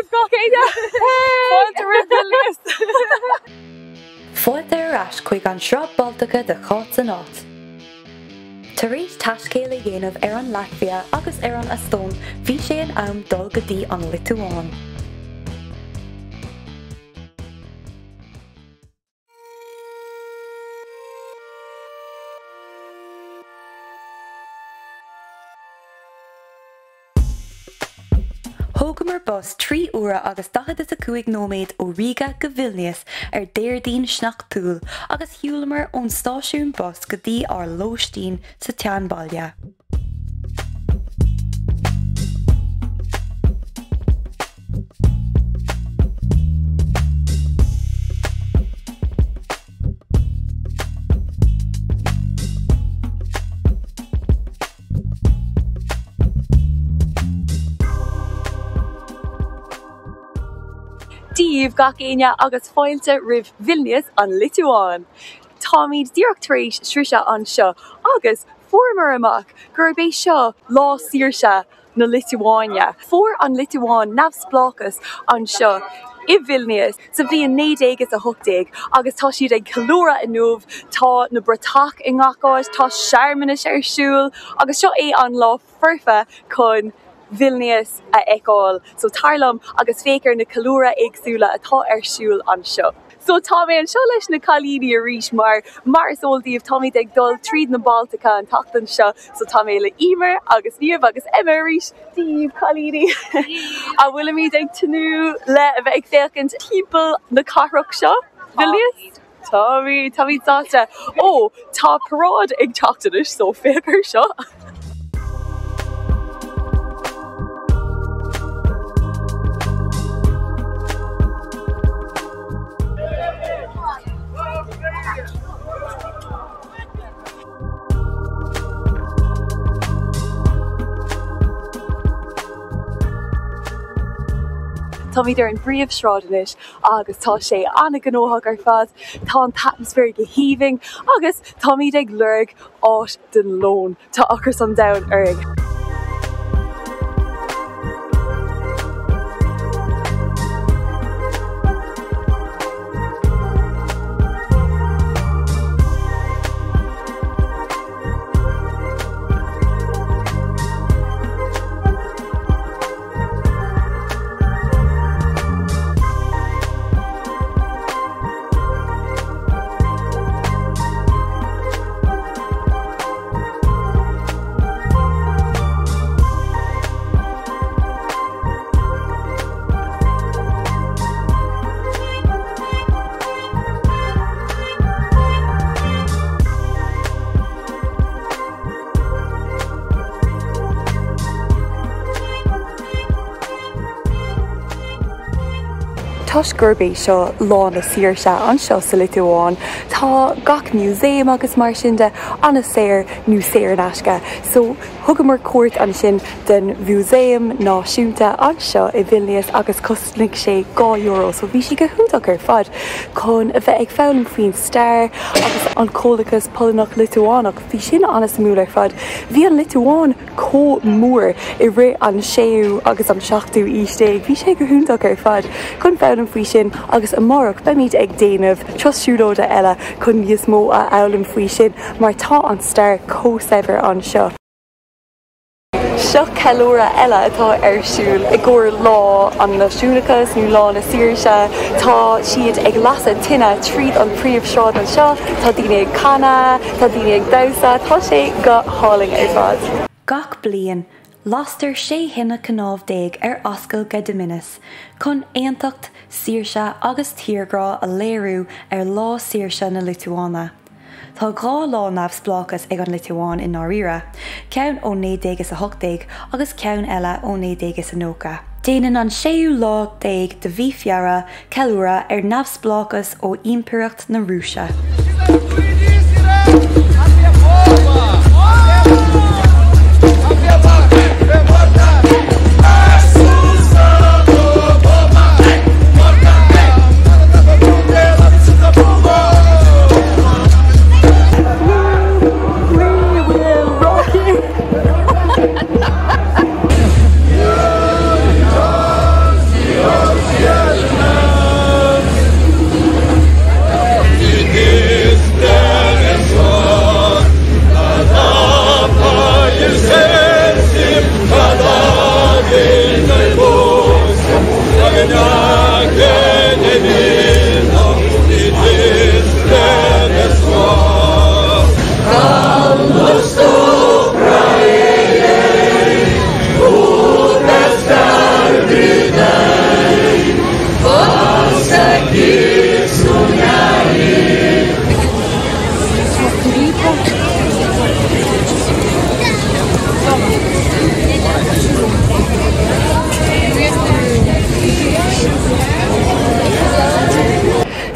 Díomh gach éide! Fáilte rih Vilnius! Fáilte ar ais chuig an shrub Baltacha de chát an áit. Tar éis taiscéal a dhéanamh ar an Latvia agus ar an Estoin, bhí sé an am dul go dtí an Lithuanian. Thógamar bus 3 uair agus 45 nóiméad ó Riga go Vilnius ar deiridh sneachtúil agus shiúlamar ón stáisiún bus go dtí ar Liotuáine sa Gimbal. Díomh gach éine agus fáilte rih Vilnius an Lithuanian. Tá míad díreachtaréis srise an seo agus formar amach gur bé seo Lá Saoirse na Lithuania. For an Lithuanian navsplachas an seo I Vilnius sa bhí an 9 agus tá siad ag cheiliúradh in nómh, tá na Baltach in ngacáid, tá searmanis ar siúl agus seo é an lá forfa chun Vilnius a eáil, so tarlam agus fécar na cheiliúradh éagsúla atá ar siúl an seo. So tá mé an seo leis na cailíní a rís mar is óldíomh tá mé ag dul tríd na Baltacha an tachtan seo, so tá mé le Emer agus Níomh agus Emma rís díomh cailíní. A bhfuil míad ag tanú le a bheith ag féchant timpeall na carach seo, Vilnius? Tá mí dáte. Ó, tá parád ag teachtanis so fécar seo. Tá mí ar an bríomh srádanis agus tá sé anna gnóthach ar fad, tá an atmosfér go híoming agus tá míad ag lurg áit den lón tá achas an domhan org. Tá gurbé seo Lá Saoirse an seo sa Lithuanian, tá gach muséum agus mar sin de anna séir nó séir náisce, so thugamar cuairt an sin den muséum náisiúnta an seo I Vilnius agus costling sé €2, so bhí si go húntaach ar fad chun a bheith ag fálam faoin stair agus an cólachas polynach Lithuaniach, bhí sin anna samúil ar fad. Bhí an Lithuanian có mór I rith an séú agus an seachtú ístéig, bhí sé go húntaach ar fad chun fálam faoi sin agus amárach be míad ag déanamh trosisiúlóide eile chun níos mó a eolaim faoi sin mar tá an stair cósaibhir an seo. Seo ceiliúradh eile atá ar siúl I gcóir lá an nasúlachas nó Lá Saoirse, tá siad ag lasad tine tríd an príomh sráid an seo, tá daoine ag canna, tá daoine ag damhsa, tá sé go háling ar fad. Gach bliain, lastar sé hinna cnámh ar oscail go Dominis, chun aontacht Saoirse agus tíorgrá a léirú ar Lá Saoirse na Lithuania. Tá gá lá navsplachas ag an Lithuanian in áiríre, ceann ó 9 agus ceann eile ó 9 Déanann an 6 lá de bhí feara ceiliúradh ar navsplachas ó impíocht na Rúise.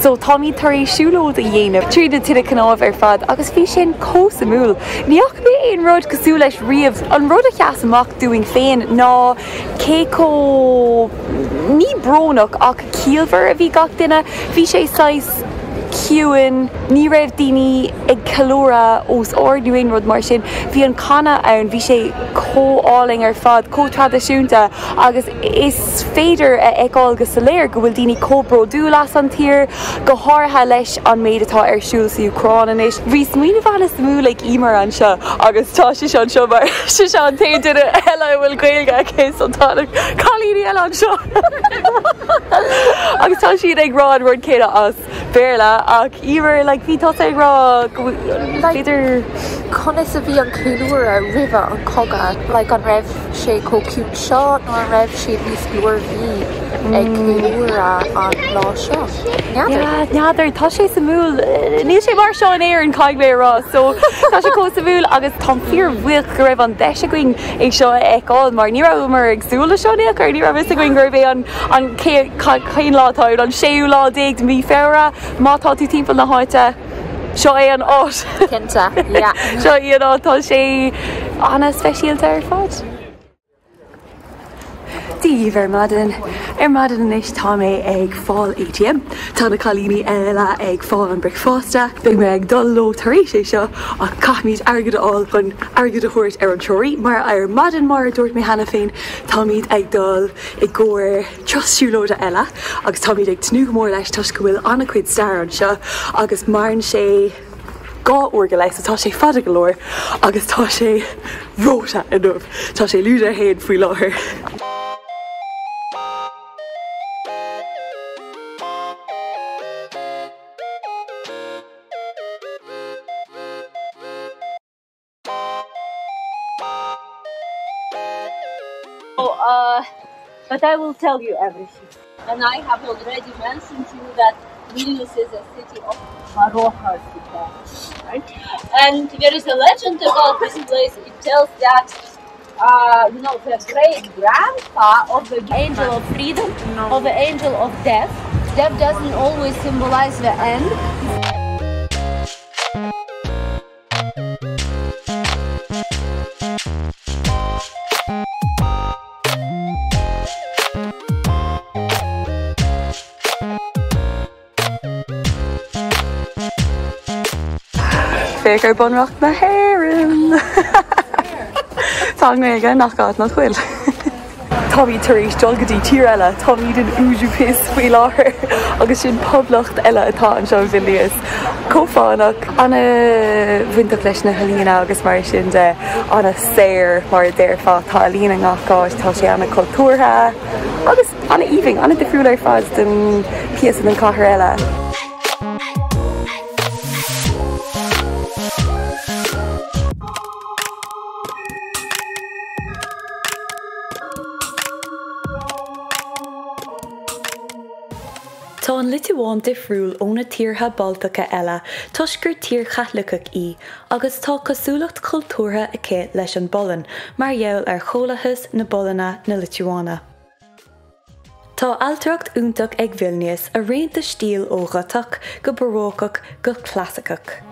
So Tommy taréis siúlóid a dhéanamh tríd tuile canómh ar fad agus bhí sin cósa múl. Níoch bé aon rud cosú leis riamh an rud a cheas amach dúing féin ná céco ní brónach ach cíalmhar a bhí gach duine, bhí sé sais ciúin ní raibh daoine ag cheiliúradh os ordúin rud mar sin, bhí an canna ann, bhí sé cóáling ar fad, cótradiisiúnta agus is féidir a eáil go sa léir go bhfuil daoine cóbródú las an tír go háirtha leis an méid atá ar siúil sa Ucráin is. Bhí smaoine bhana mú le imar an seo agus tá si an seo mar si se an taon duine eile bhfuil gailge cés an tána chalíní eile an seo. Agus tá siad ag rá an rud céad as béla ach íver like bhí tá ag rá idir conas a bhí an cheiliúradh ribh an cogad like an raibh sé cóciún seo nó an raibh sé níos glúir bhí ag cheiliúradh an lá seo. Neadidir tá sé sa múl níl sé mar seo an éir an caiig mé rá so tá sé có sa múl agus tá fíor bhuiil go raibh an deise going ag seo eáil mar ní raibh mar agsúla seonéach ar ní raibh is going gur bhéh an chéin látáid an séú lá déag mí féra mátá tú timp na háite seo é an áit Cinnte, seo iad átá sé anna speisialta ar fad. Díomh ar madan is tá mé ag fáil ATM, tá na chalíní eile ag fáil an bricfásta, beidh mé ag dul lo taréis sé seo a caithmíd airgad áil chun airgad a thuirt ar an teoirí, mar ar madan mar dúirt mé hena féin táimid ag dul i gcóir trosisiúlóide eile agus táimid ag tnú mór leis tuis go bhfuil anna cuid stair an seo agus marann sé gá uairge leis atá sé fada go leir agus tá sé róta inmh, tá sé lúda héad faoi láthair. But I will tell you everything. And I have already mentioned to you that Vilnius is a city of Baroque architecture, right? And there is a legend about this place. It tells that, the great grandpa of the angel of freedom, of the angel of death. Death doesn't always symbolize the end. Féidir bunracht na héireann. Tá mé aige nach gad na chfuil. Tá bhí tar éis dul go dtí tír eile, tá bhí den úsú pis faoi láthair agus sin poblacht eile atá an seo Vilnius. Cófánach anna bhaintach leis na helína agus mar sin de anna séir mar déir fá tá lína ngachgáis tá sé anna cultúrtha agus anna íbhing, anna difriúil ar fad den piasan an cathair eile. Tá an Lithuáin difriúil óna tíortha Baltacha eile, tus gur tír chathlachach í, agus tá cosúlacht cultúrtha aici leis an bollan, mar gheall ar chomhlachas na bollanna na Lithuania. Tá altracht úntaach ag Vilnius a réanta stíl ó ghatach go barócach go clásicach.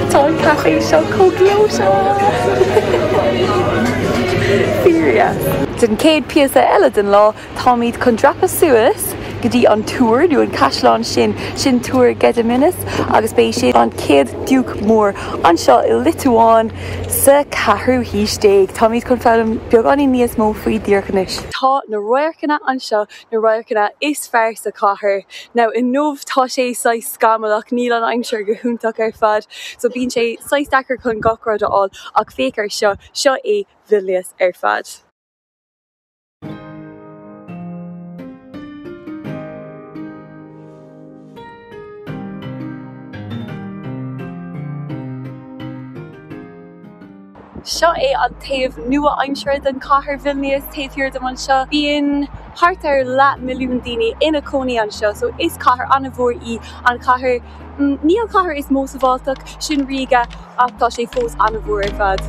Tá an caifé seo cóglóise. Fíria. Den céad piasa eile den lá táimid chun drapa suas go dtí an túr nó an caiisleán sin túr gediminis agus bé sé an céad dúch mór anseo I Lithuania sa ceathrú haois déag. Tá míad chun fearm beag aní níos mó faoi díorchanis. Tá na roiirceanna anseo na roiirceanna is fearr sa cathair. Now in nómh tá sé sais scamalach níl an aimseir go húntaach ar fad, so bíonn sé sais dachar chun gachrad aáil ach fécar seo é Vilnius ar fad. Seo é an taobh nua aimseir den cathair Vilnius taobhhiúr do an seo. Bíonn thart ar lá milliún daoine ina cónaí anseo, so is cathair anna bhór í an cathair níl cathair is Moza Baltach sin Riga ach tá sé fós anna bhór ar fad.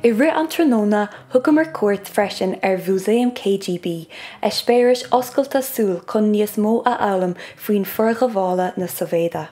I ri an tróna thugam mar cuairt freisin ar bhuasaim KGB, spéiris oscailta súil chun níos mó a ealaim faoin forghabhála na Sovéide.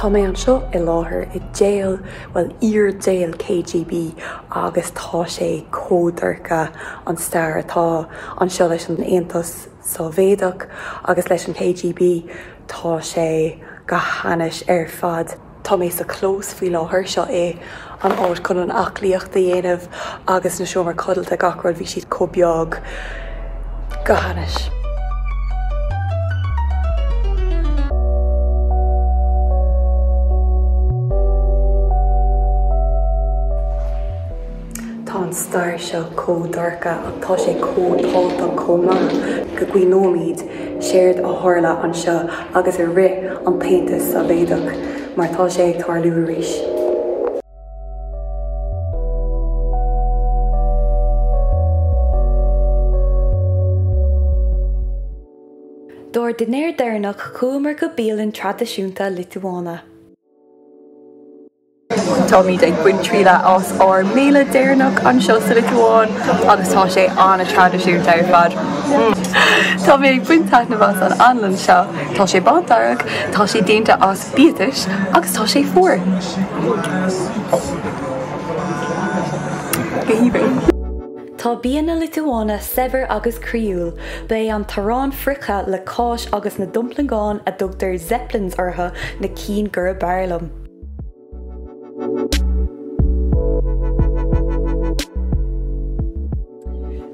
Tá mé an seo I láthair I jail, well jail KGB agus tá sé códarcha an stair atá an seo leis an Aontas Sovéideach agus leis an KGB tá sé go hanis ar fad. Tá mé sa clós faoi láthair seo é an áit chun an aclaíocht a dhéanamh agus na seomar codalta gachrad bhí siad cóbeag go hanis. Tá an stair seo códarcha ach tá sé cótáilta comá go gcuinóid séird a tharla an seo agus I ri an Taontas Sovéideach mar tá sé ag tarlú arís. Dúir duine deireanach cúmar go bíalann traidisiúnta Lithuania. Tá míad ag buin tríla as ar méle deireanach an seo sa Lithuania agus tá sé anna traidisiúnta ar fad. Tá mé ag buin taitneamh an anlann seo, tá sé Baltach, tá sé déanta as bíotais agus tá sé fuair. Gohíbing. Tá bíonn na Lithuania sever agus críúil, ba an tarrán fricha le cáis agus na dumplagáin a dtugtar zeppelins ortha na cín gur bearlam.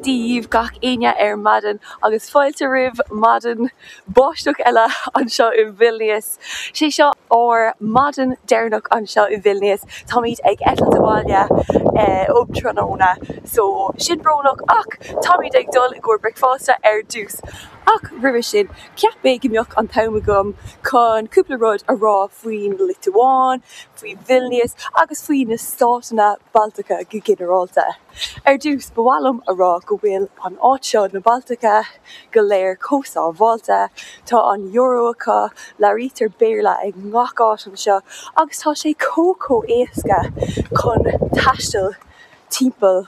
Díomh gach aine ar madan agus fáilte ribh madan báisteach eile an seo I Vilnius. Sé seo ó madan deireanach an seo I Vilnius. Tá míad ag etal doháile ó tróna, so sin brónach ach tá míad ag dul I gcuir bricfásta ar dús. Ach ribh sin ceap bé gimbeoch an tamagam chun cúpla rud a rá faoin Lithuania, faoin Vilnius agus faoin na stáitena Baltacha go ginearálta. Ar dús bhhailm a rá go bhfuil an áit seo na Baltacha go léir cósábháilta, tá an Eorocha larítar béarla ag ngachát an seo agus tá sé cócó éasca chun taistil timpeall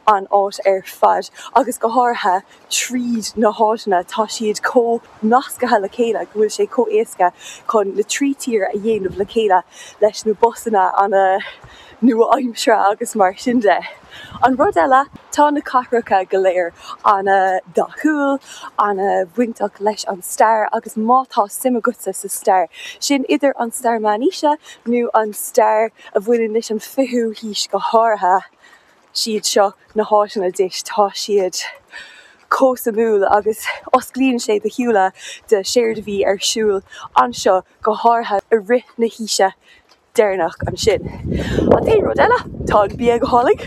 an áit ar fad agus go háirithe tríd na háiteanna tá siad có nascathe le chéile go bhfuil sé có éasca chun na trí tír a dhéanamh le chéile leis na bosanna anna nua aimsire agus mar sin de. An rud eile tá na cathracha go léir anna dachúil, anna bhaintach leis an stair agus mátá simagutsa sa stair. Sin idir an stair maníise nó an stair a bhfuil leis an fiú híis go háirithe siad seo na háiteanna dis tá siad cósamúil agus osclíonn sé de hiúla de séirdmhí ar siúil an seo go háirithe a ri na híise déirnach an sin. An taon rud eile tá an bia go hálaigh,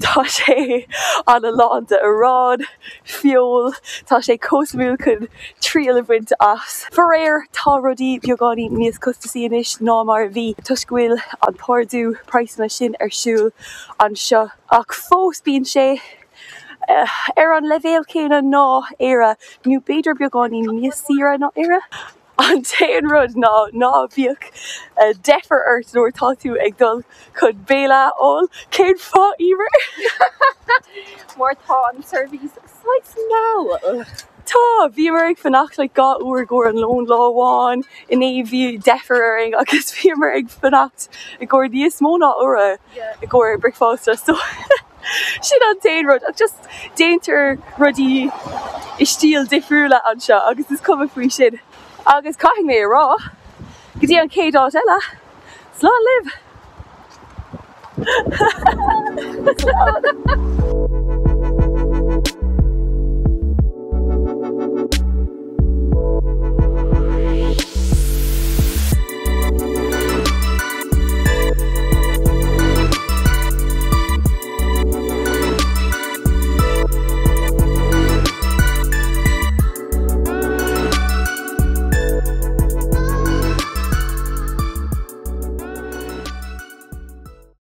tá sé an a lán de arád, fiol, tá sé cosmúil chun tríal a bhaint as. For réir tá rudaí beagáiní níos costasaí inis ná mar bhí tuiscúil an páirdú praisna sin ar siúl an seo. Ach fós bíonn sé ar an levéal céine ná éire nó beidir beagáiní níos saoire ná éire. An taon rud ná bhíoh deafar ort nóair tá tú ag dul chun béile óil cén fá íomar. Mór tá an service slice now. Tá, bhí mar ag fannacht le 2 uair gur an lón láháin in é bhí deafar agus bhí mar ag fannacht i ggur níos mó ná ura i ggur bricfásta. So sin an taon rud, ach just déantar rudí i stíl difriúla an seo agus is cuma faoi sin. Agus caithing mé rá, go dtí an céad áit eile, slán libh!